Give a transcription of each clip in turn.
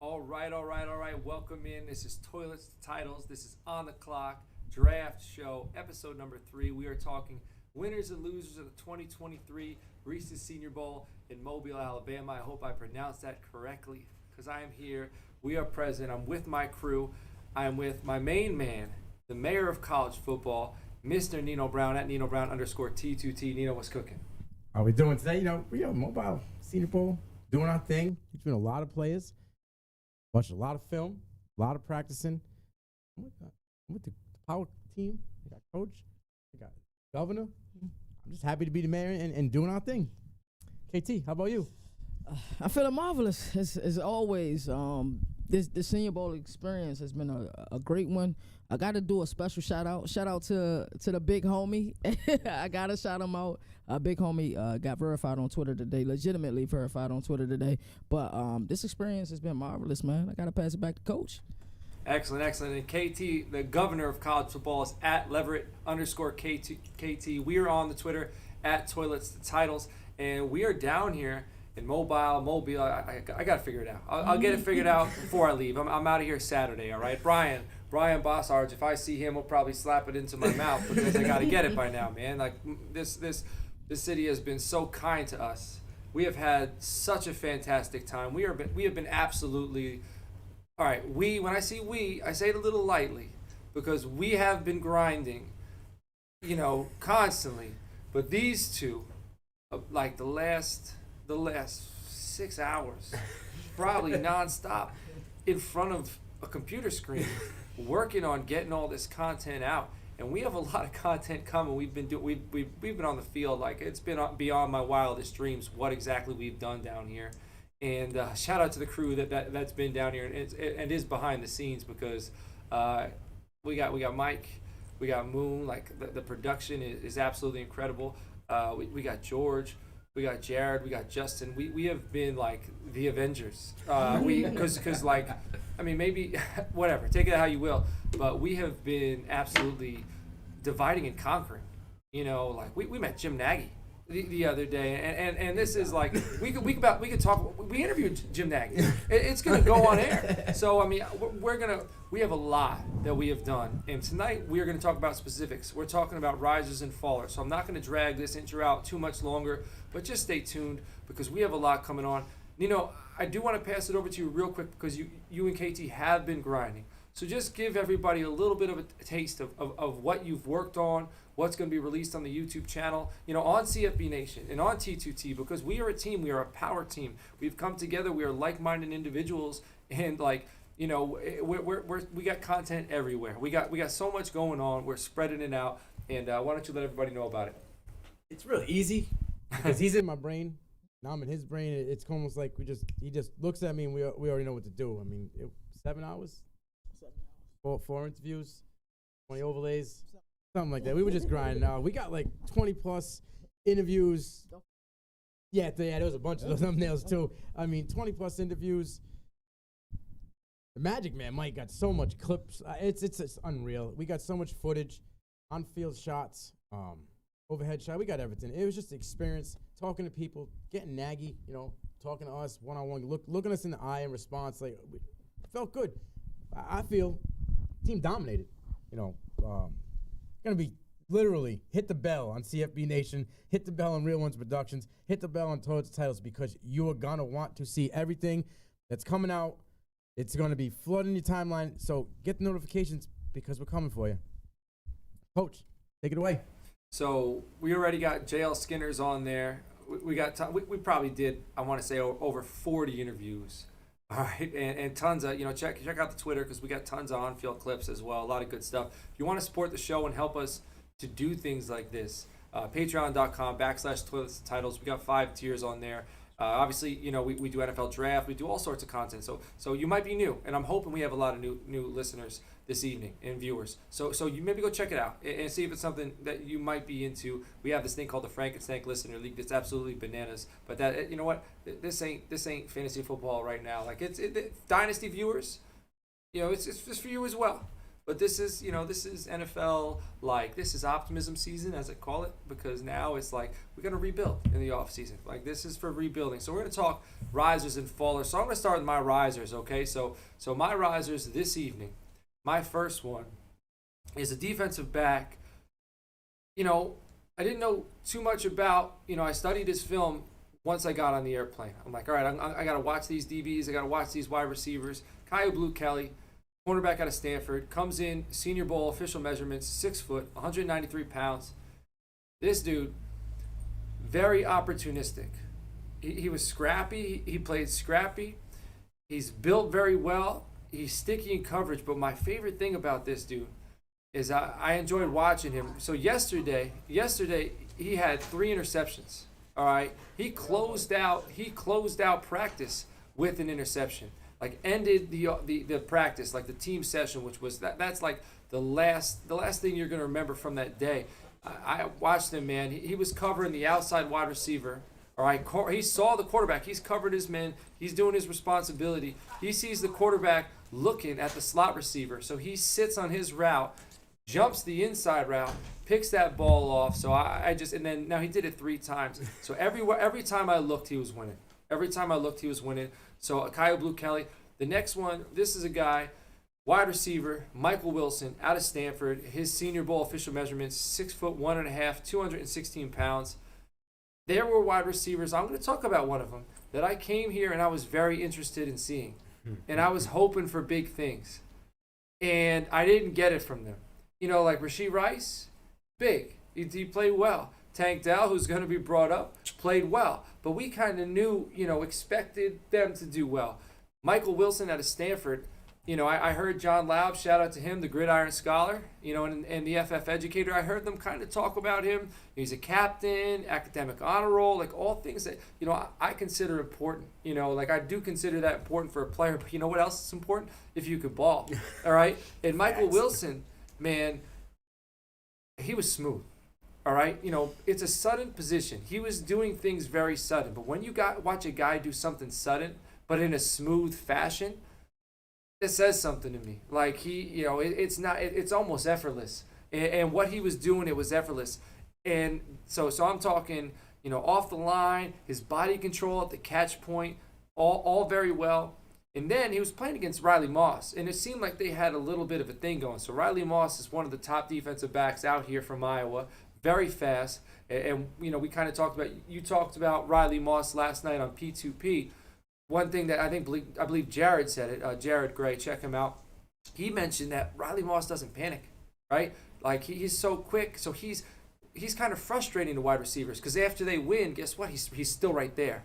All right. Welcome in. This is Toilets to Titles. This is On the Clock Draft Show, episode number 3. We are talking winners and losers of the 2023 Reese's Senior Bowl in Mobile, Alabama. I hope I pronounced that correctly because I am here. We are present. I'm with my crew. I am with my main man, the mayor of college football, Mr. Nino Brown at Nino Brown _T2T. Nino, what's cooking? How we doing today? We are Mobile Senior Bowl, doing our thing. Between a lot of players, watched a lot of film, a lot of practicing. I'm with the power team. I got coach, I got governor. I'm just happy to be the mayor and doing our thing. KT, how about you? I'm feeling marvelous as always. This Senior Bowl experience has been a great one. I got to do a special shout out. Shout out to the big homie. I got to shout him out. Big homie got verified on Twitter today, legitimately verified on Twitter today. But this experience has been marvelous, man. I got to pass it back to Coach. Excellent. And KT, the governor of college football, is at Leverett _KT. We are on the Twitter at Toilets to Titles, and we are down here in Mobile. I got to figure it out. I'll get it figured out before I leave. I'm out of here Saturday, all right? Brian Bossarge, if I see him, will probably slap it into my mouth because I got to get it by now, man. Like, this city has been so kind to us. We have had such a fantastic time. We have been absolutely, all right, when I say we, I say it a little lightly because we have been grinding, constantly. But these two, like the last 6 hours, probably nonstop, in front of a computer screen, working on getting all this content out. And we have a lot of content coming. We've been on the field, like it's been beyond my wildest dreams what exactly we've done down here. And shout out to the crew that's been down here and is behind the scenes because we got Mike, we got Moon. Like the production is absolutely incredible. We got George. We got Jared, we got Justin. We have been like the Avengers. Because like, I mean, maybe whatever, take it how you will. But we have been absolutely dividing and conquering. Like we met Jim Nagy the other day, and this is like we could talk. We interviewed Jim Nagy. It's gonna go on air. So I mean, we have a lot that we have done, and tonight we are gonna talk about specifics. We're talking about risers and fallers. So I'm not gonna drag this intro out too much longer, but just stay tuned because we have a lot coming on. I do want to pass it over to you real quick because you and KT have been grinding. So just give everybody a little bit of a taste of what you've worked on, what's going to be released on the YouTube channel, on CFB Nation and on T2T, because we are a team. We are a power team. We've come together. We are like-minded individuals, and we got content everywhere. We got so much going on. We're spreading it out, and why don't you let everybody know about it? It's really easy because he's in my brain. Now I'm in his brain. It's almost like he just looks at me and we already know what to do. I mean, 7 hours? 4 interviews, 20 overlays, something like that. We were just grinding out. We got like 20 plus interviews. Yeah, there was a bunch of those thumbnails too. I mean, 20 plus interviews. The Magic Man Mike got so much clips. It's unreal. We got so much footage, on-field shots, overhead shot. We got everything. It was just the experience, talking to people, getting Nagy, talking to us one-on-one, looking us in the eye in response. Like, it felt good. I feel team dominated. Gonna be literally hit the bell on CFB Nation, hit the bell on Real Ones Productions, hit the bell on Toilets Titles because you are gonna want to see everything that's coming out. It's gonna be flooding your timeline. So get the notifications because we're coming for you. Coach, take it away. So we already got JL Skinner's on there. We we probably did, I want to say, over 40 interviews. All right, and tons of, check out the Twitter because we got tons of on-field clips as well, a lot of good stuff. If you want to support the show and help us to do things like this, patreon.com/Toilets to Titles. We got 5 tiers on there. Obviously, we do NFL draft. We do all sorts of content. So you might be new, and I'm hoping we have a lot of new listeners this evening and viewers. So you maybe go check it out and see if it's something that you might be into. We have this thing called the Frankenstein Listener League that's absolutely bananas. But that, you know what? This ain't fantasy football right now. Like it's Dynasty viewers. It's just for you as well. But this is, this is NFL, like, this is optimism season, as I call it, because now it's like we're going to rebuild in the offseason. Like, this is for rebuilding. So we're going to talk risers and fallers. So I'm going to start with my risers, okay? So my risers this evening, my first one is a defensive back. I didn't know too much about, I studied his film once I got on the airplane. I'm like, all right, I got to watch these DBs. I got to watch these wide receivers. Kyle Blue Kelly, cornerback out of Stanford, comes in, Senior Bowl official measurements, 6 foot, 193 pounds. This dude, very opportunistic. He was scrappy. He played scrappy. He's built very well. He's sticky in coverage. But my favorite thing about this dude is I enjoyed watching him. So yesterday he had 3 interceptions. All right, he closed out practice with an interception. Like, ended the practice, like the team session, which was that's like the last thing you're gonna remember from that day. I watched him, man. He was covering the outside wide receiver. All right, he saw the quarterback. He's covered his men. He's doing his responsibility. He sees the quarterback looking at the slot receiver, so he sits on his route, jumps the inside route, picks that ball off. So now he did it 3 times. So every time I looked, he was winning. Every time I looked, he was winning. So Kyle Blue Kelly. The next one, this is a guy, wide receiver, Michael Wilson, out of Stanford. His Senior Bowl official measurements, 6 foot 1.5, 216 pounds. There were wide receivers. I'm going to talk about one of them that I came here and I was very interested in seeing, and I was hoping for big things, and I didn't get it from them. Like Rashee Rice, big. He played well. Tank Dell, who's going to be brought up, played well. But we kind of knew, expected them to do well. Michael Wilson out of Stanford, I heard John Laub, shout out to him, the Gridiron Scholar, and the FF Educator. I heard them kind of talk about him. He's a captain, academic honor roll, like all things that, I consider important. Like I do consider that important for a player. But you know what else is important? If you could ball. All right? And Michael Wilson, man, he was smooth. All right, it's a sudden position. He was doing things very sudden, but when you watch a guy do something sudden, but in a smooth fashion, it says something to me. Like it's almost effortless. And what he was doing, it was effortless. And so I'm talking, off the line, his body control at the catch point, all very well. And then he was playing against Riley Moss, and it seemed like they had a little bit of a thing going. So Riley Moss is one of the top defensive backs out here from Iowa. Very fast, and we kind of talked about Riley Moss last night on P2P. One thing that I believe Jared said it, Jared Gray, check him out. He mentioned that Riley Moss doesn't panic, right? Like he's so quick, so he's kind of frustrating the wide receivers because after they win, guess what? He's still right there.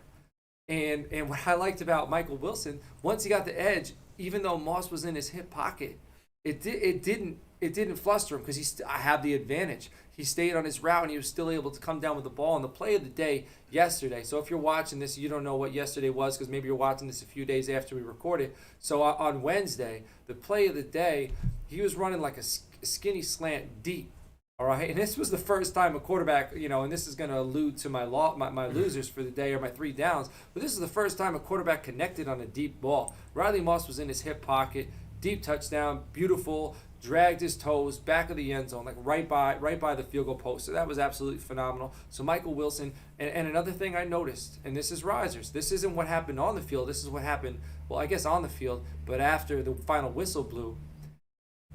And what I liked about Michael Wilson, once he got the edge, even though Moss was in his hip pocket, it didn't fluster him because I have the advantage. He stayed on his route and he was still able to come down with the ball. And the play of the day yesterday. So if you're watching this, you don't know what yesterday was because maybe you're watching this a few days after we recorded. So on Wednesday, the play of the day, he was running like a skinny slant deep. All right, and this was the first time a quarterback, and this is going to allude to my losers for the day or my 3 downs, but this is the first time a quarterback connected on a deep ball. Riley Moss was in his hip pocket, deep touchdown, beautiful, dragged his toes, back of the end zone, like right by the field goal post. So that was absolutely phenomenal. So Michael Wilson, and another thing I noticed, and this is risers, this isn't what happened on the field, this is what happened, well, I guess on the field, but after the final whistle blew,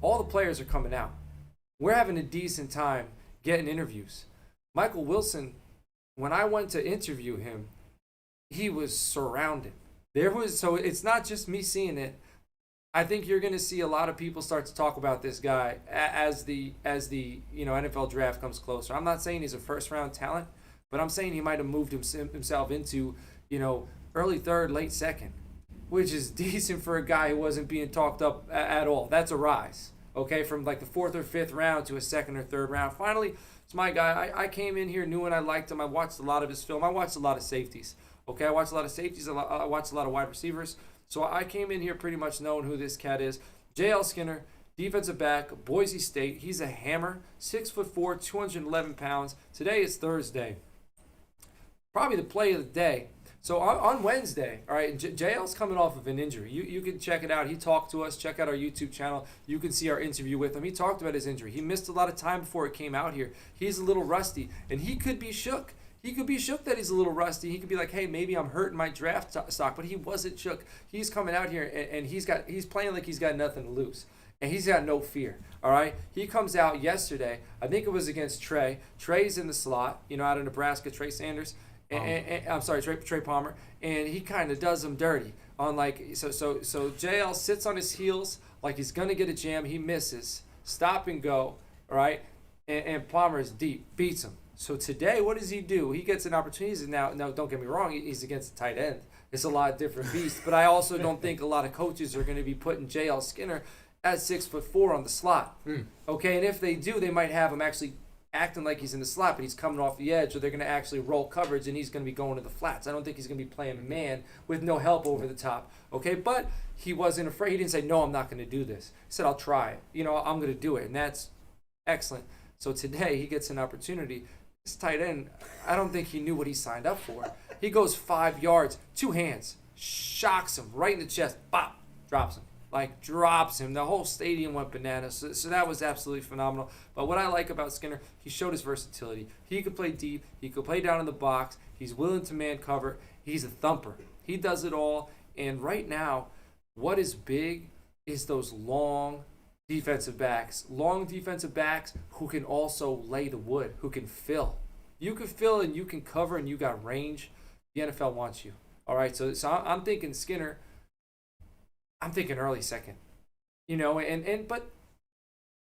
all the players are coming out. We're having a decent time getting interviews. Michael Wilson, when I went to interview him, he was surrounded. So it's not just me seeing it. I think you're going to see a lot of people start to talk about this guy as the NFL draft comes closer. I'm not saying he's a first round talent, but I'm saying he might have moved himself into, early 3rd, late 2nd, which is decent for a guy who wasn't being talked up at all. That's a rise. Okay, from like the 4th or 5th round to a 2nd or 3rd round. Finally, it's my guy. I came in here, knew and I liked him. I watched a lot of his film. I watched a lot of safeties. Okay, I watched a lot of safeties. I watched a lot of wide receivers. So I came in here pretty much knowing who this cat is. J.L. Skinner, defensive back, Boise State. He's a hammer, 6'4", 211 pounds. Today is Thursday. Probably the play of the day. So on Wednesday, all right, JL's coming off of an injury. You can check it out. He talked to us. Check out our YouTube channel. You can see our interview with him. He talked about his injury. He missed a lot of time before it came out here. He's a little rusty, and he could be shook. He could be shook that he's a little rusty. He could be like, hey, maybe I'm hurting my draft stock, but he wasn't shook. He's coming out here, and he's playing like he's got nothing to lose. And he's got no fear, all right? He comes out yesterday. I think it was against Trey. Trey's in the slot, out of Nebraska, Trey Sanders. And I'm sorry, Trey Palmer, and he kind of does him dirty on so JL sits on his heels like he's gonna get a jam. He misses, stop and go, all right, and Palmer is deep, beats him. So today, what does he do? He gets an opportunity. Now, don't get me wrong, he's against the tight end. It's a lot different beast, but I also don't think a lot of coaches are going to be putting JL Skinner at 6'4" on the slot. Okay, and if they do, they might have him actually acting like he's in the slot, but he's coming off the edge, or they're going to actually roll coverage, and he's going to be going to the flats. I don't think he's going to be playing man with no help over the top. Okay, but he wasn't afraid. He didn't say, no, I'm not going to do this. He said, I'll try it. I'm going to do it, and that's excellent. So today he gets an opportunity. This tight end, I don't think he knew what he signed up for. He goes 5 yards, 2 hands, shocks him right in the chest, bop, drops him. Drops him. The whole stadium went bananas. So that was absolutely phenomenal. But what I like about Skinner, he showed his versatility. He could play deep. He could play down in the box. He's willing to man cover. He's a thumper. He does it all. And right now, what is big is those long defensive backs. Long defensive backs who can also lay the wood, who can fill. You can fill and you can cover and you got range. The NFL wants you. All right, so I'm thinking Skinner. I'm thinking early second, but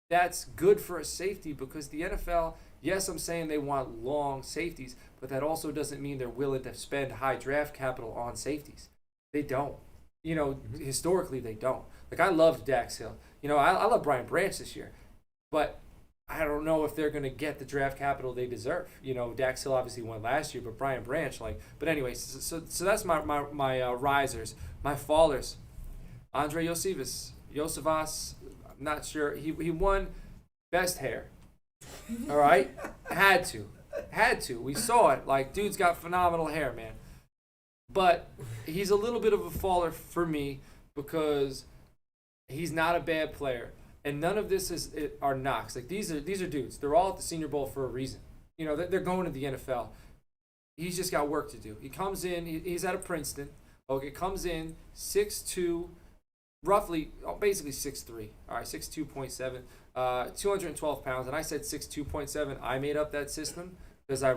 that's good for a safety because the NFL, yes, I'm saying they want long safeties, but that also doesn't mean they're willing to spend high draft capital on safeties. They don't. Historically they don't. I loved Dax Hill. I love Brian Branch this year, but I don't know if they're going to get the draft capital they deserve. Dax Hill obviously won last year, but Brian Branch, but anyways, so that's my risers, my fallers. Andre Yosivas, I'm not sure. He won best hair. All right? Had to. We saw it. Dude's got phenomenal hair, man. But he's a little bit of a faller for me because he's not a bad player. And none of this are knocks. These are dudes. They're all at the Senior Bowl for a reason. They're going to the NFL. He's just got work to do. He comes in. He's out of Princeton. Okay, comes in 6'2", roughly, basically 6'3", all right, 6'2.7", 212 pounds, and I said 6'2.7". I made up that system because the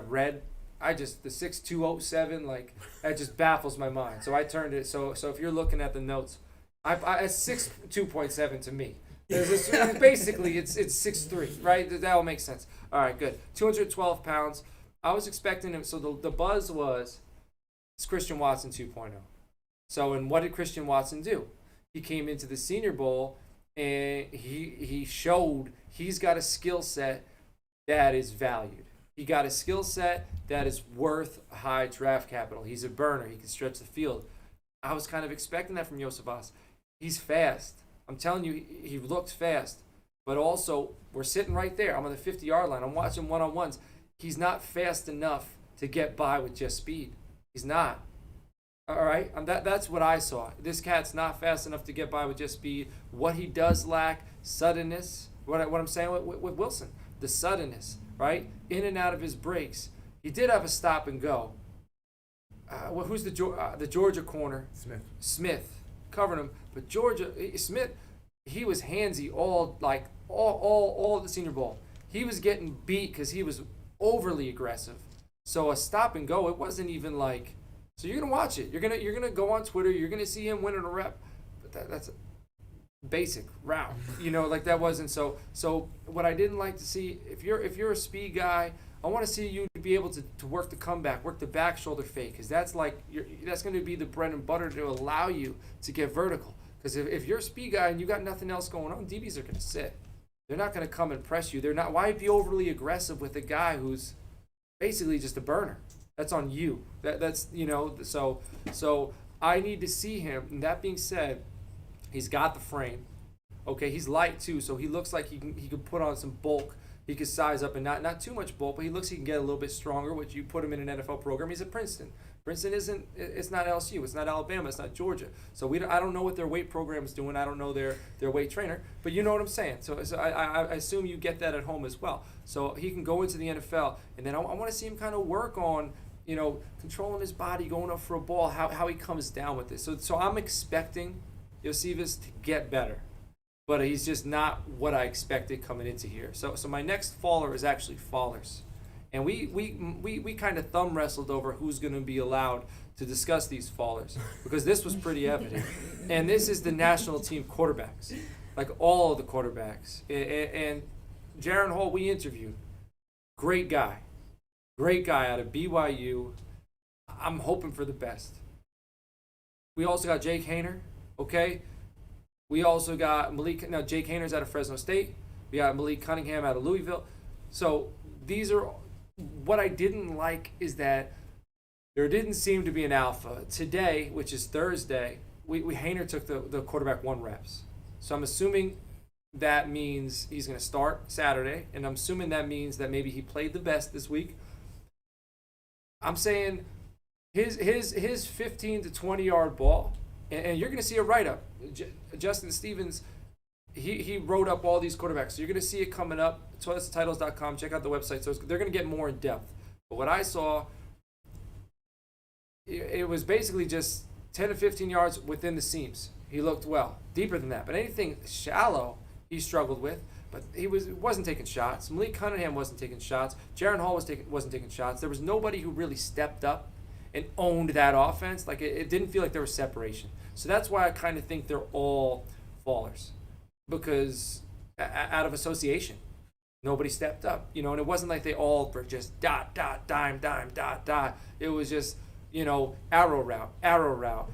6'207", that just baffles my mind. So I turned it, so if you're looking at the notes, it's 6'2.7" to me. Basically, it's 6'3", right? That all makes sense. All right, good. 212 pounds. I was expecting him, so the buzz was, it's Christian Watson 2.0. So, and what did Christian Watson do? He came into the Senior Bowl and he showed he's got a skill set that is valued. He got a skill set that is worth high draft capital. He's a burner. He can stretch the field. I was kind of expecting that from Yosivas. He's fast. I'm telling you, he looked fast. But also, we're sitting right there. I'm on the 50-yard line. I'm watching one-on-ones. He's not fast enough to get by with just speed. He's not. All right, that's what I saw. This cat's not fast enough to get by with just speed. What he does lack, suddenness. What I'm saying with Wilson, the suddenness, right? In and out of his breaks. He did have a stop and go. Who's the Georgia corner? Smith covered him, but Smith, he was handsy all the Senior Bowl. He was getting beat because he was overly aggressive. So a stop and go, it wasn't even like. So you're gonna watch it. You're gonna go on Twitter. You're gonna see him winning a rep. But that's a basic route. That wasn't so. So what I didn't like to see, if you're a speed guy, I want to see you be able to work the comeback, work the back shoulder fake, because that's going to be the bread and butter to allow you to get vertical. Because if you're a speed guy and you got nothing else going on, DBs are going to sit. They're not going to come and press you. They're not. Why be overly aggressive with a guy who's basically just a burner? That's on you. That's So I need to see him. And that being said, he's got the frame. Okay, he's light too, so he looks like he could put on some bulk. He could size up and not too much bulk, but he looks he can get a little bit stronger, which you put him in an NFL program. He's at Princeton. Princeton isn't. It's not LSU. It's not Alabama. It's not Georgia. So I don't know what their weight program is doing. I don't know their weight trainer. But you know what I'm saying. So I assume you get that at home as well. So he can go into the NFL, and then I want to see him kind of work on, controlling his body, going up for a ball, how he comes down with this. So I'm expecting Josephus to get better, but he's just not what I expected coming into here. So my next faller is actually Fallers. And we kind of thumb wrestled over who's going to be allowed to discuss these fallers, because this was pretty evident. And this is the national team quarterbacks, like all of the quarterbacks. And Jaron Hall, we interviewed. Great guy out of BYU. I'm hoping for the best. We also got Jake Hayner, okay? We also got Jake Hayner's out of Fresno State. We got Malik Cunningham out of Louisville. So these are, what I didn't like is that there didn't seem to be an alpha. Today, which is Thursday, Hayner took the quarterback 1 reps. So I'm assuming that means he's going to start Saturday, and I'm assuming that means that maybe he played the best this week. I'm saying his 15 to 20 yard ball, and you're going to see a write-up. Justin Stevens, he wrote up all these quarterbacks. So you're going to see it coming up. ToiletsTitles.com. Check out the website. So they're going to get more in depth. But what I saw, it was basically just 10 to 15 yards within the seams. He looked well. Deeper than that. But anything shallow, he struggled with. But he wasn't taking shots. Malik Cunningham wasn't taking shots. Jaron Hall wasn't taking shots. There was nobody who really stepped up and owned that offense. Like it didn't feel like there was separation. So that's why I kind of think they're all fallers, because out of association, nobody stepped up. And it wasn't like they all were just dot, dime, dot, dot. It was just, arrow route, a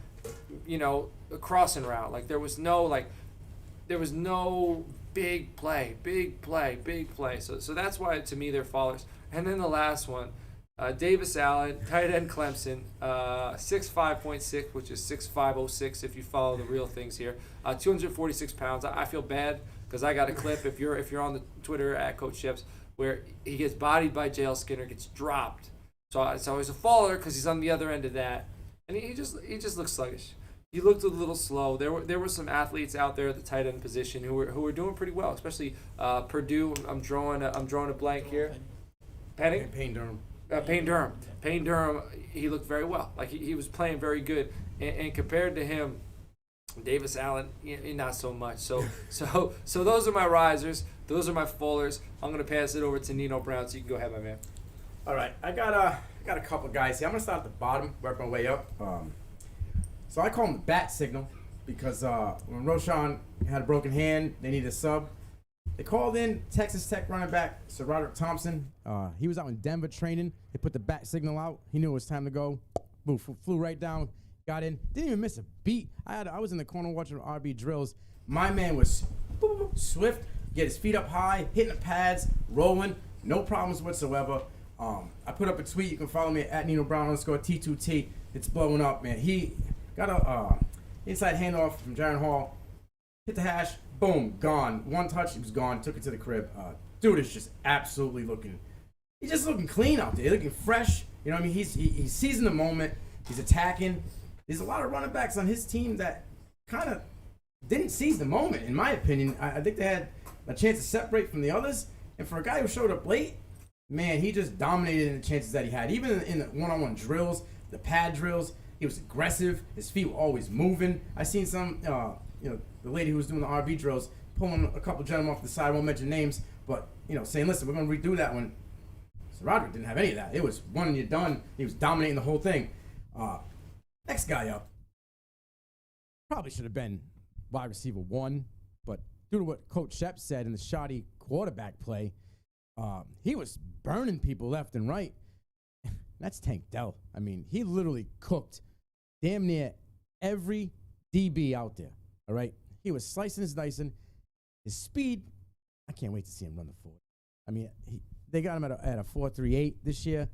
crossing route. Like there was no big play. So that's why, to me, they're fallers. And then the last one, Davis Allen, tight end Clemson, 6'5.6", which is 6'506 if you follow the real things here. 246 pounds. I feel bad because I got a clip, if you're on the Twitter at Coach Sheps, where he gets bodied by J.L. Skinner, gets dropped. So he's a faller because he's on the other end of that, and he just looks sluggish. He looked a little slow. There were some athletes out there at the tight end position who were doing pretty well, especially Purdue. I'm drawing a blank here. Penning? Payne Durham. Payne Durham, he looked very well. Like he was playing very good. And compared to him, Davis Allen, not so much. So those are my risers. Those are my fallers. I'm going to pass it over to Nino Brown, so you can go ahead, my man. All right, I got a couple guys here. I'm going to start at the bottom, work my way up. So I call him the bat signal because when Roshan had a broken hand, they needed a sub. They called in Texas Tech running back Sir Roderick Thompson. He was out in Denver training. They put the bat signal out. He knew it was time to go. Boom, flew right down, got in. Didn't even miss a beat. I was in the corner watching RB drills. My man was swift, get his feet up high, hitting the pads, rolling, no problems whatsoever. I put up a tweet. You can follow me at Nino Brown _T2T. It's blowing up, man. He got a inside handoff from Jaron Hall. Hit the hash, boom, gone. One touch, he was gone. Took it to the crib. Dude is just absolutely he's just looking clean out there. He's looking fresh. You know what I mean? He's seizing the moment. He's attacking. There's a lot of running backs on his team that kind of didn't seize the moment, in my opinion. I think they had a chance to separate from the others. And for a guy who showed up late, man, he just dominated in the chances that he had. Even in the one-on-one drills, the pad drills, he was aggressive. His feet were always moving. I seen some, the lady who was doing the RB drills pulling a couple gentlemen off the side. I won't mention names, but, saying, listen, we're going to redo that one. So Roderick didn't have any of that. It was one and you're done. He was dominating the whole thing. Next guy up probably should have been wide receiver 1, but due to what Coach Shep said in the shoddy quarterback play, he was burning people left and right. That's Tank Dell. I mean, he literally cooked damn near every DB out there. All right? He was slicing his dicing. His speed, I can't wait to see him run the 4. I mean, they got him at a 4.38 this year.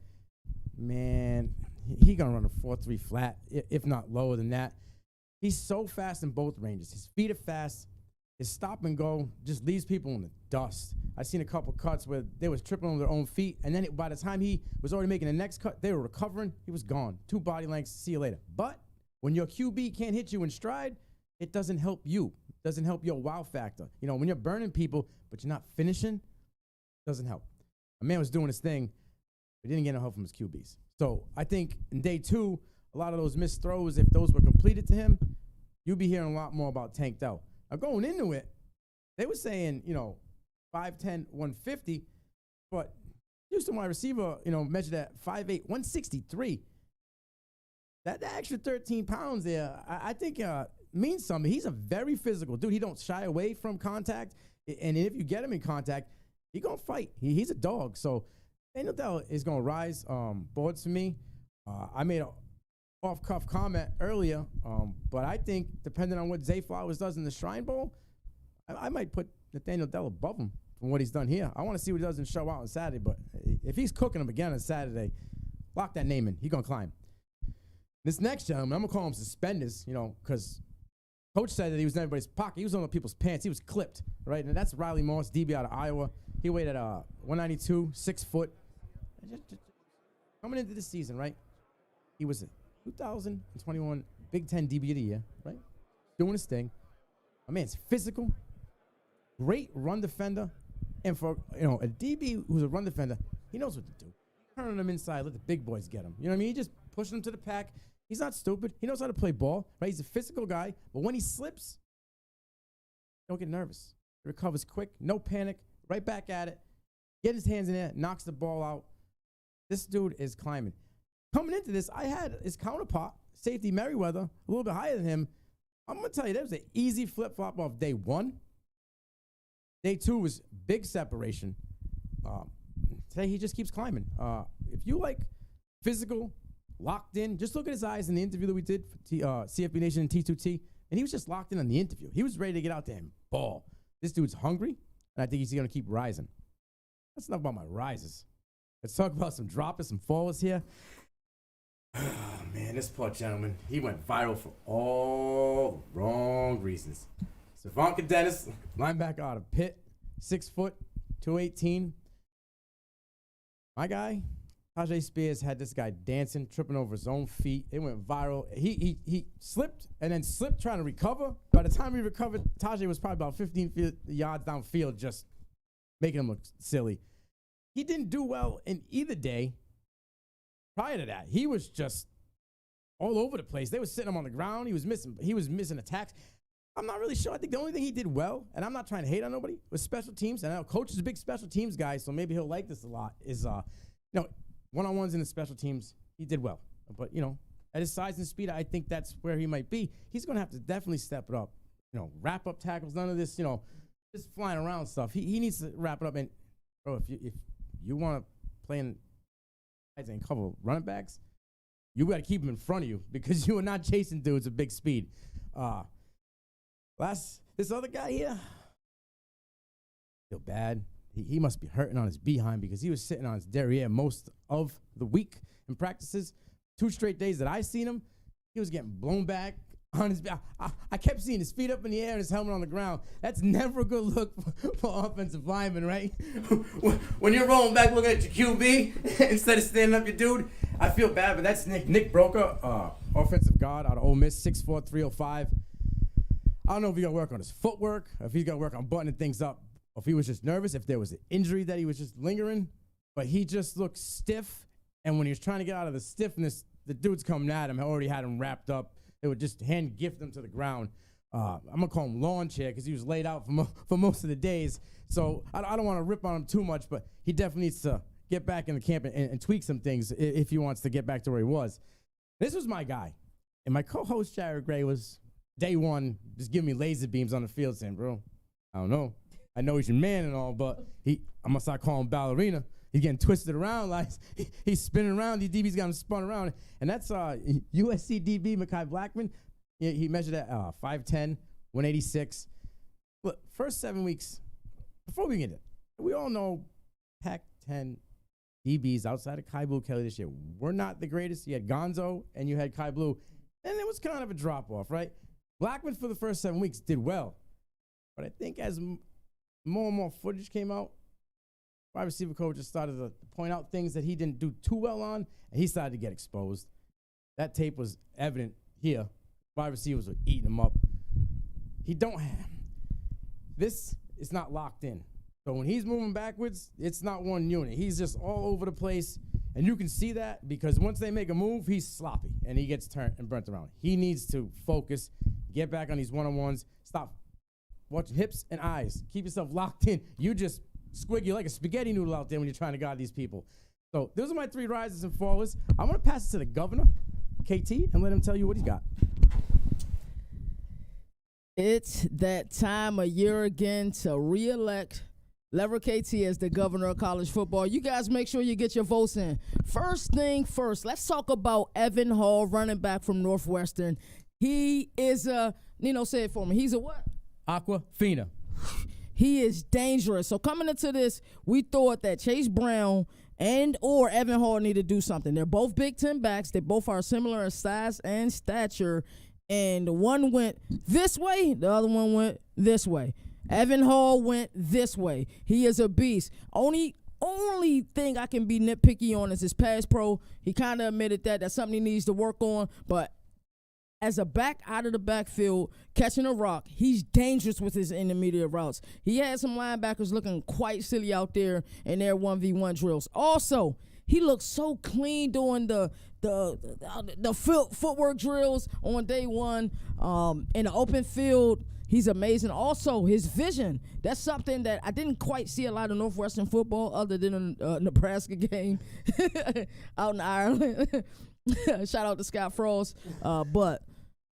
Man, he going to run a 4.3 flat, if not lower than that. He's so fast in both ranges. His feet are fast. his stop and go just leaves people in the dust. I seen a couple cuts where they was tripping on their own feet, and then by the time he was already making the next cut, they were recovering. He was gone. 2 body lengths. See you later. But when your QB can't hit you in stride, it doesn't help you. It doesn't help your wow factor. You know, when you're burning people, but you're not finishing, it doesn't help. A man was doing his thing, but he didn't get no help from his QBs. So I think in day 2, a lot of those missed throws, if those were completed to him, you'll be hearing a lot more about Tank Dell. Now, going into it, they were saying, 5'10", 150, but Houston wide receiver, measured at 5'8", 163. That extra 13 pounds there, I think means something. He's a very physical dude. He don't shy away from contact, and if you get him in contact, he gonna fight. He's a dog. So Daniel Dell is gonna rise boards for me. I made a off-cuff comment earlier, but I think depending on what Zay Flowers does in the Shrine Bowl, I might put Nathaniel Dell above him from what he's done here. I want to see what he does in show out on Saturday, but if he's cooking him again on Saturday, lock that name in. He's going to climb. This next gentleman, I'm going to call him suspenders, because Coach said that he was in everybody's pocket. He was on people's pants. He was clipped, right? And that's Riley Moss, DB out of Iowa. He weighed at 192, 6 foot. Coming into this season, right? He was a 2021 Big Ten DB of the year, right? Doing his thing. My man's physical, great run defender, and for a DB who's a run defender, he knows what to do. Turning them inside, let the big boys get him. You know what I mean? He just pushing them to the pack. He's not stupid. He knows how to play ball, right? He's a physical guy, but when he slips, don't get nervous. He recovers quick, no panic, right back at it. Get his hands in there, knocks the ball out. This dude is climbing. Coming into this, I had his counterpart, safety Merriweather, a little bit higher than him. I'm going to tell you, that was an easy flip-flop off day 1. Day 2 was big separation. Today, he just keeps climbing. If you like physical, locked in, just look at his eyes in the interview that we did for CFB Nation and T2T, and he was just locked in on the interview. He was ready to get out there and ball. This dude's hungry, and I think he's going to keep rising. That's enough about my rises. Let's talk about some droppers, some fallers here. Oh, man, this poor gentleman, he went viral for all the wrong reasons. Savonka Dennis, linebacker out of Pitt, 6 foot, 218. My guy, Tajay Spears, had this guy dancing, tripping over his own feet. It went viral. He slipped and then slipped trying to recover. By the time he recovered, Tajay was probably about 15 yards downfield, just making him look silly. He didn't do well in either day. Prior to that, he was just all over the place. They were sitting him on the ground. He was missing attacks. I'm not really sure. I think the only thing he did well, and I'm not trying to hate on nobody, was special teams. And I know Coach is a big special teams guy, so maybe he'll like this a lot, is, one-on-ones in the special teams, he did well. But, at his size and speed, I think that's where he might be. He's going to have to definitely step it up. Wrap up tackles, none of this, just flying around stuff. He needs to wrap it up. And, bro, if you want to play in and cover running backs, you got to keep them in front of you because you are not chasing dudes with big speed. This other guy here, feel bad. He must be hurting on his behind because he was sitting on his derriere most of the week in practices. 2 straight days that I seen him, he was getting blown back on his back. I kept seeing his feet up in the air and his helmet on the ground. That's never a good look for offensive linemen, right? When you're rolling back looking at your QB instead of standing up your dude, I feel bad, but that's Nick Broker, offensive guard out of Ole Miss, 6'4", 305. I don't know if he's going to work on his footwork, if he's going to work on buttoning things up, or if he was just nervous, if there was an injury that he was just lingering. But he just looked stiff, and when he was trying to get out of the stiffness, the dudes coming at him already had him wrapped up. They would just hand gift him to the ground. I'm going to call him lawn chair because he was laid out for most of the days. So I don't want to rip on him too much, but he definitely needs to get back in the camp and tweak some things if he wants to get back to where he was. This was my guy. And my co-host, Jared Gray, was day 1 just giving me laser beams on the field saying, bro, I don't know. I know he's your man and all, but I'm going to start calling him ballerina. He's getting twisted around. Like he's spinning around. These DBs got him spun around. And that's USC DB Mekhi Blackman. He measured at 5'10", 186. Look, first 7 weeks, before we get it, we all know Pac-10 DBs outside of Kai Blue Kelly this year were not the greatest. You had Gonzo and you had Kai Blue. And it was kind of a drop-off, right? Blackman for the first 7 weeks did well. But I think as more and more footage came out, wide receiver coach just started to point out things that he didn't do too well on, and he started to get exposed. That tape was evident here. Wide receivers were eating him up. He don't have this. It's not locked in. So when he's moving backwards, it's not one unit. He's just all over the place, and you can see that because once they make a move, he's sloppy and he gets turned and burnt around. He needs to focus, get back on these one-on-ones, stop watching hips and eyes. Keep yourself locked in. You just squig you like a spaghetti noodle out there when you're trying to guard these people. So those are my 3 rises and fallers. I want to pass it to the governor, KT, and let him tell you what he's got. It's that time of year again to re-elect Lever KT as the governor of college football. You guys make sure you get your votes in. First thing first, let's talk about Evan Hall, running back from Northwestern. He is a, Nino, say it for me. He's a what? Aquafina. He is dangerous. So coming into this, we thought that Chase Brown and or Evan Hall need to do something. They're both Big Ten backs. They both are similar in size and stature. And one went this way, the other one went this way. Evan Hall went this way. He is a beast. Only thing I can be nitpicky on is his pass pro. He kind of admitted that. That's something he needs to work on. But as a back out of the backfield, catching a rock, he's dangerous with his intermediate routes. He had some linebackers looking quite silly out there in their 1v1 drills. Also, he looks so clean doing the footwork drills on day one. In the open field, he's amazing. Also, his vision, that's something that I didn't quite see a lot of Northwestern football other than a Nebraska game out in Ireland. Shout out to Scott Frost. But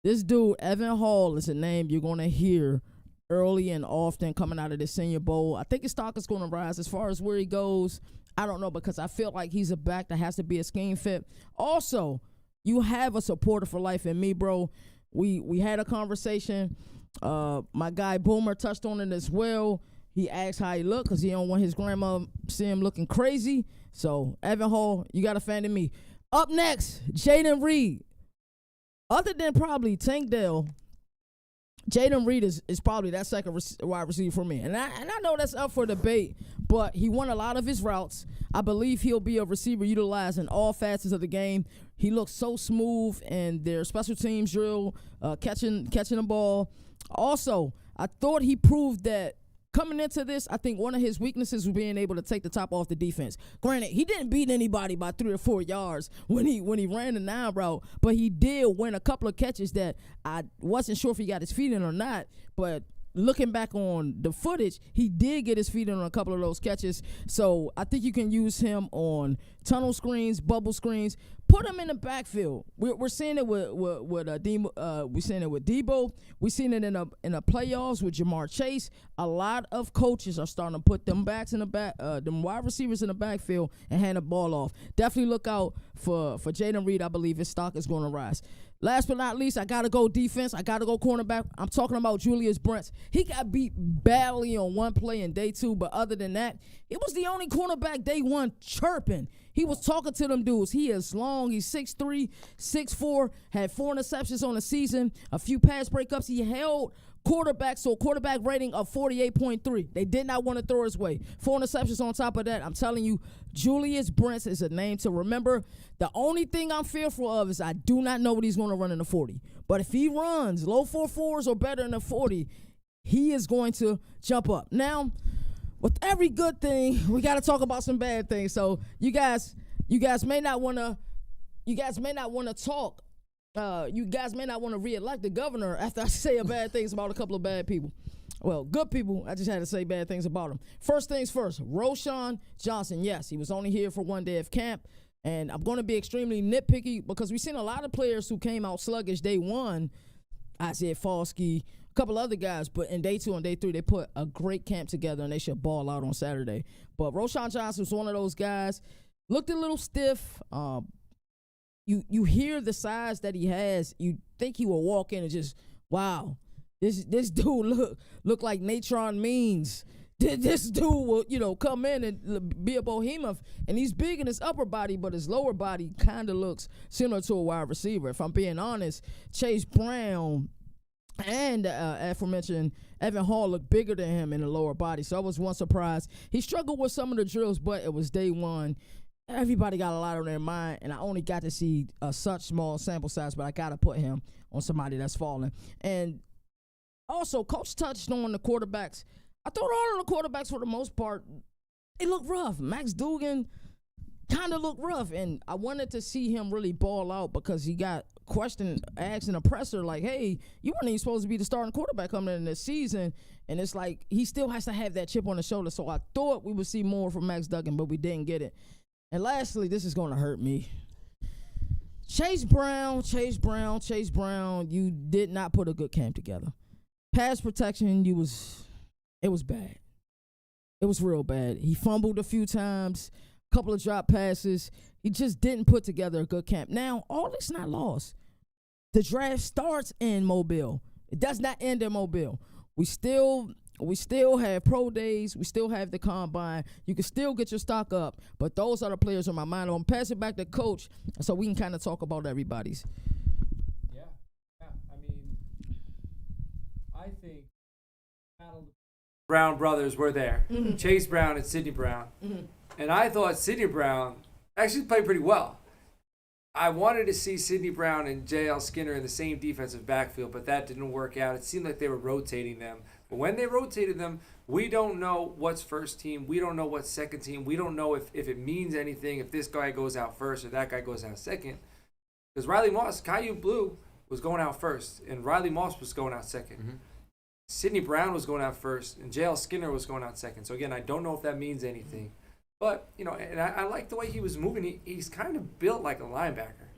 this dude, Evan Hall, is a name you're going to hear early and often coming out of the Senior Bowl. I think his stock is going to rise. As far as where he goes, I don't know, because I feel like he's a back that has to be a scheme fit. Also, you have a supporter for life in me, bro. We had a conversation. My guy Boomer touched on it as well. He asked how he looked because he don't want his grandma to see him looking crazy. So, Evan Hall, you got a fan in me. Up next, Jaden Reed. Other than probably Tank Dell, Jaden Reed is probably that second wide receiver for me. And I know that's up for debate, but he won a lot of his routes. I believe he'll be a receiver utilized in all facets of the game. He looks so smooth in their special teams drill, catching the ball. Also, I thought he proved that coming into this, I think one of his weaknesses was being able to take the top off the defense. Granted, he didn't beat anybody by 3 or 4 yards when he ran the 9 route, but he did win a couple of catches that I wasn't sure if he got his feet in or not, but looking back on the footage, he did get his feet in on a couple of those catches. So I think you can use him on tunnel screens, bubble screens. Put him in the backfield. We're seeing it with Debo. We're seeing it with Debo. We're seeing it in the playoffs with Jamar Chase. A lot of coaches are starting to put them backs in the back, them wide receivers in the backfield and hand the ball off. Definitely look out for Jaden Reed. I believe his stock is going to rise. Last but not least, I got to go defense. I got to go cornerback. I'm talking about Julius Brents. He got beat badly on one play in day 2, but other than that, it was the only cornerback day 1 chirping. He was talking to them dudes. He is long. He's 6'3", 6'4", had 4 interceptions on the season, a few pass breakups. He held quarterback, so quarterback rating of 48.3. They did not want to throw his way. 4 interceptions on top of that. I'm telling you, Julius Brents is a name to remember. The only thing I'm fearful of is I do not know what he's going to run in the 40. But if he runs low 4.4s or better in the 40, he is going to jump up. Now, with every good thing, we got to talk about some bad things. So you guys may not want to talk. You guys may not want to reelect the governor after I say bad things about a couple of bad people. Well, good people, I just had to say bad things about them. First things first, Roschon Johnson. Yes, he was only here for 1 day of camp. And I'm going to be extremely nitpicky because we've seen a lot of players who came out sluggish day 1. Isaiah Falsky, a couple other guys. But in day 2 and day 3, they put a great camp together, and they should ball out on Saturday. But Roschon Johnson was one of those guys. Looked a little stiff. You hear the size that he has. You think he will walk in and just, wow, this dude look like Natron Means. This dude will, come in and be a behemoth. And he's big in his upper body, but his lower body kind of looks similar to a wide receiver. If I'm being honest, Chase Brown And aforementioned Evan Hall looked bigger than him in the lower body. So I was one surprised. He struggled with some of the drills, but it was day one. Everybody got a lot on their mind, and I only got to see such small sample size, but I got to put him on somebody that's falling. And also, Coach touched on the quarterbacks. I thought all of the quarterbacks, for the most part, it looked rough. Max Dugan kind of looked rough, and I wanted to see him really ball out because he got asking a presser like, hey, you weren't even supposed to be the starting quarterback coming in this season. And it's like he still has to have that chip on the shoulder. So I thought we would see more from Max Duggan, but we didn't get it. And lastly, this is going to hurt me. Chase Brown, you did not put a good camp together. Pass protection, it was bad. It was real bad. He fumbled a few times, a couple of drop passes. He just didn't put together a good camp. Now, all this not lost. The draft starts in Mobile. It does not end in Mobile. We still have pro days. We still have the combine. You can still get your stock up, but those are the players on my mind. I'm pass it back to Coach so we can kind of talk about everybody's. Yeah. I mean, I think Brown brothers were there. Mm-hmm. Chase Brown and Sidney Brown. Mm-hmm. And I thought Sidney Brown actually played pretty well. I wanted to see Sidney Brown and J.L. Skinner in the same defensive backfield, but that didn't work out. It seemed like they were rotating them. But when they rotated them, we don't know what's first team. We don't know what's second team. We don't know if it means anything, if this guy goes out first or that guy goes out second. Because Riley Moss, Caillou Blue, was going out first, and Riley Moss was going out second. Mm-hmm. Sidney Brown was going out first, and J.L. Skinner was going out second. So, again, I don't know if that means anything. But, you know, and I like the way he was moving. He's kind of built like a linebacker,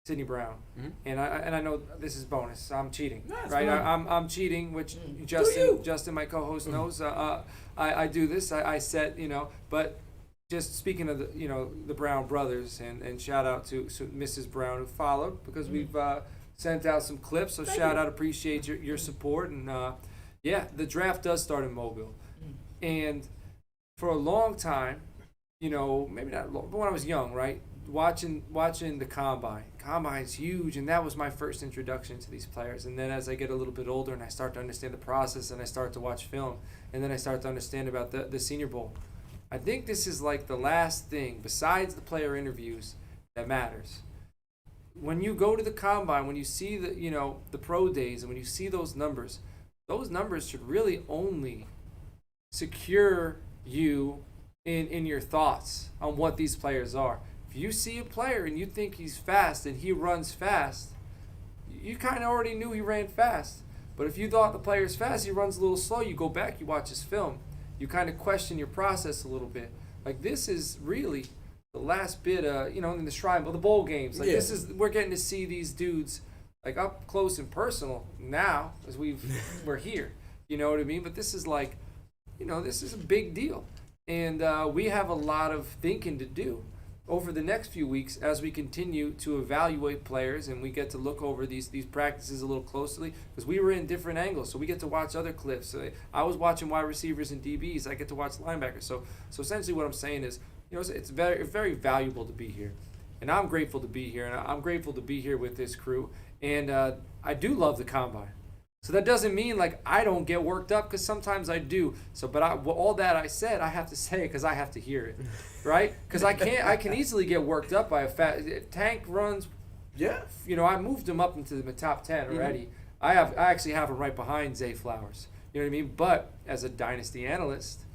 Sidney Brown. Mm-hmm. And I know this is bonus. I'm cheating, right? I'm cheating, which Justin, my co-host, knows. I do this. I set, you know. But just speaking of the Brown brothers, and shout out to Mrs. Brown who followed, because we've sent out some clips. So shout out, appreciate your support. And the draft does start in Mobile, and for a long time, maybe not long, but when I was young, right, watching the combine. Combine's huge, and that was my first introduction to these players. And then as I get a little bit older and I start to understand the process and I start to watch film, and then I start to understand about the Senior Bowl, I think this is like the last thing besides the player interviews that matters. When you go to the combine, when you see the pro days, and when you see those numbers should really only secure you in your thoughts on what these players are. If you see a player and you think he's fast and he runs fast, you kind of already knew he ran fast. But if you thought the player's fast, he runs a little slow, you go back, you watch his film, you kind of question your process a little bit. Like, this is really the last bit, in the Shrine Bowl, the bowl games. Like, we're getting to see these dudes like up close and personal now as we're here. You know what I mean? But this is like, this is a big deal. And we have a lot of thinking to do over the next few weeks as we continue to evaluate players, and we get to look over these practices a little closely, because we were in different angles, so we get to watch other clips. I was watching wide receivers and DBs. I get to watch linebackers. So essentially what I'm saying is, it's very, very valuable to be here. And I'm grateful to be here, and I'm grateful to be here with this crew. And I do love the combine. So that doesn't mean like I don't get worked up, because sometimes I do. So, but all that I said, I have to say it because I have to hear it, right? Because I can easily get worked up by Tank runs. Yeah. I moved him up into the top 10 already. Mm-hmm. I actually have him right behind Zay Flowers. You know what I mean? But as a dynasty analyst,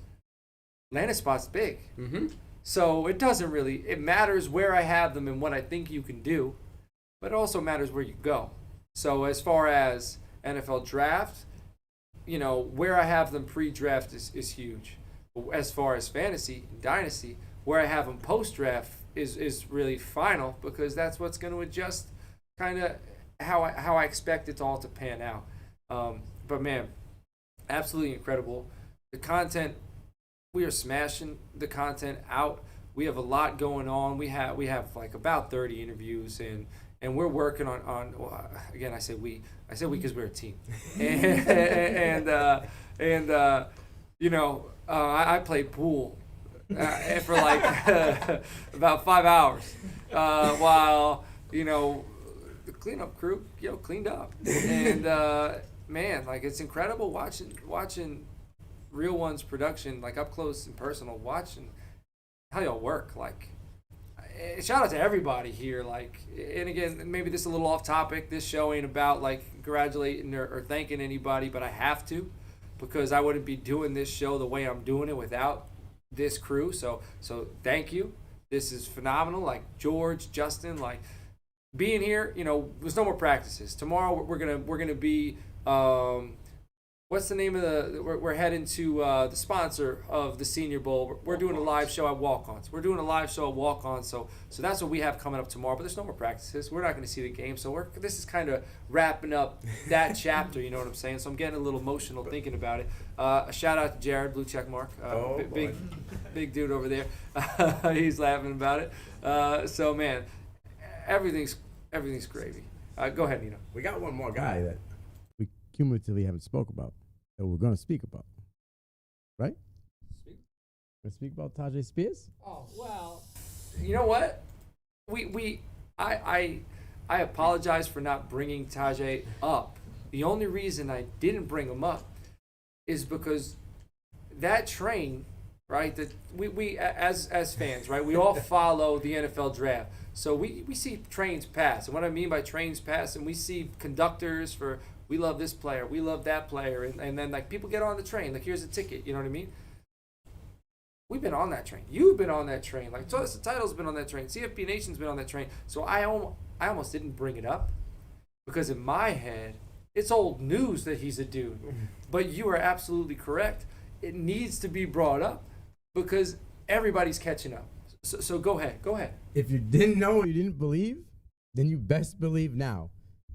landing spot's big. Mm-hmm. So it doesn't really. It matters where I have them and what I think you can do, but it also matters where you go. So as far as NFL draft, where I have them pre-draft is huge. As far as fantasy and dynasty, where I have them post-draft is really final, because that's what's going to adjust kind of how I expect it all to pan out. But man, absolutely incredible. The content, we are smashing the content out. We have a lot going on. We have like about 30 interviews, and we're working on well, again, I say we because we're a team. I played pool for like about 5 hours while the cleanup crew, cleaned up. And man, like it's incredible watching Real One's production, like up close and personal, watching how y'all work. Like, shout out to everybody here. Like, and again, maybe this is a little off topic. This show ain't about like congratulating or thanking anybody, but I have to, because I wouldn't be doing this show the way I'm doing it without this crew. So thank you. This is phenomenal. Like George, Justin, like being here. There's no more practices. Tomorrow we're gonna be. What's the name of we're heading to the sponsor of the Senior Bowl. We're doing a live show at Walk-Ons. So that's what we have coming up tomorrow. But there's no more practices. We're not going to see the game. So this is kind of wrapping up that chapter. You know what I'm saying? So I'm getting a little emotional thinking about it. A shout out to Jared, blue check mark. Big dude over there. He's laughing about it. So man, everything's gravy. Go ahead, Nino. We got one more guy that we cumulatively haven't spoke about that we're going to speak about, right? We're speak about Tajay Spears. Oh well, you know what? I apologize for not bringing Tajay up. The only reason I didn't bring him up is because that train, right? That we as fans, right? We all follow the NFL draft. So we see trains pass. And what I mean by trains pass, and we see conductors for, we love this player, we love that player. And then like people get on the train, like here's a ticket, you know what I mean? We've been on that train. You've been on that train. Like Toss the Title's been on that train. CFP Nation's been on that train. So I almost didn't bring it up because in my head, it's old news that he's a dude. But you are absolutely correct. It needs to be brought up because everybody's catching up. So go ahead. If you didn't know or you didn't believe, then you best believe now.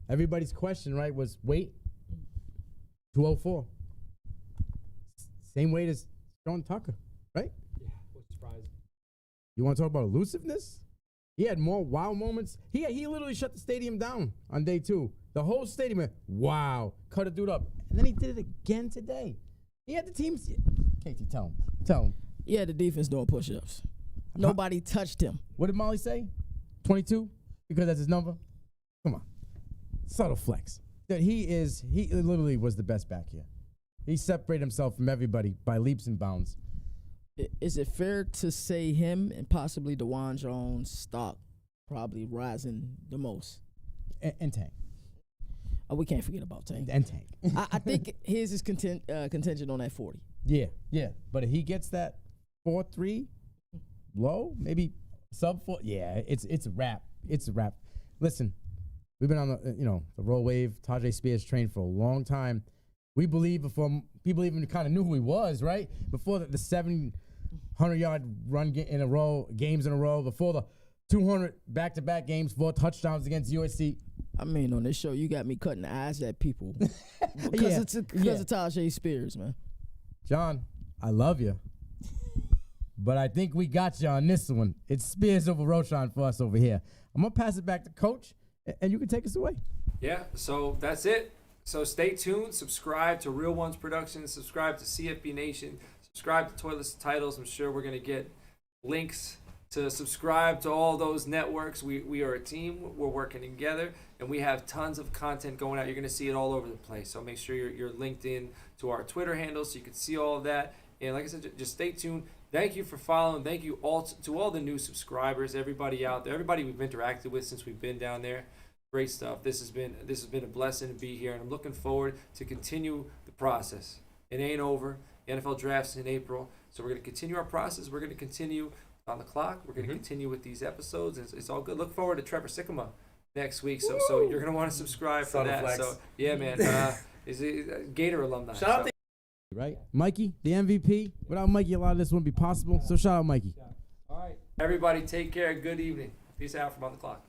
Everybody's question, right, was weight, 204. Same weight as Sean Tucker, right? Yeah, what's surprising? You want to talk about elusiveness? He had more wow moments. He literally shut the stadium down on day 2. The whole stadium went, wow, cut a dude up. And then he did it again today. He had the teams. Katie, tell him. Yeah, the defense doing push-ups. Nobody touched him. What did Molly say? 22? Because that's his number? Come on. Subtle flex. That he literally was the best back here. He separated himself from everybody by leaps and bounds. Is it fair to say him and possibly DeJuan Jones' stock probably rising the most? And Tank. Oh, we can't forget about Tank. And Tank. I think his is contingent on that 40. Yeah. But if he gets that 4-3 low, maybe sub 4, yeah, it's a wrap. It's a wrap. Listen, we've been on the roll wave Tajay Spears train for a long time. We believe before people even kind of knew who he was, right? Before the 700-yard run games in a row, before the 200 back-to-back games, 4 touchdowns against USC. I mean, on this show, you got me cutting eyes at people because of Tajay Spears, man. John, I love you, but I think we got you on this one. It's Spears over Roshan for us over here. I'm gonna pass it back to Coach, and you can take us away. Yeah, so that's it. So stay tuned. Subscribe to Real Ones Productions. Subscribe to CFB Nation. Subscribe to Toilets and Titles. I'm sure we're going to get links to subscribe to all those networks. We are a team. We're working together, and we have tons of content going out. You're going to see it all over the place. So make sure you're linked in to our Twitter handle so you can see all of that. And like I said, just stay tuned. Thank you for following. Thank you all to all the new subscribers, everybody out there, everybody we've interacted with since we've been down there. Great stuff. This has been a blessing to be here, and I'm looking forward to continue the process. It ain't over. The NFL draft's in April, so we're going to continue our process. We're going to continue on the clock. We're going to continue with these episodes. It's all good. Look forward to Trevor Sycamore next week. So you're going to want to subscribe for that. Flex. So yeah, man. Is it Gator alumni? Shout out to right, Mikey, the MVP. Without Mikey, a lot of this wouldn't be possible. So shout out, Mikey. All right, everybody, take care. Good evening. Peace out from On the Clock.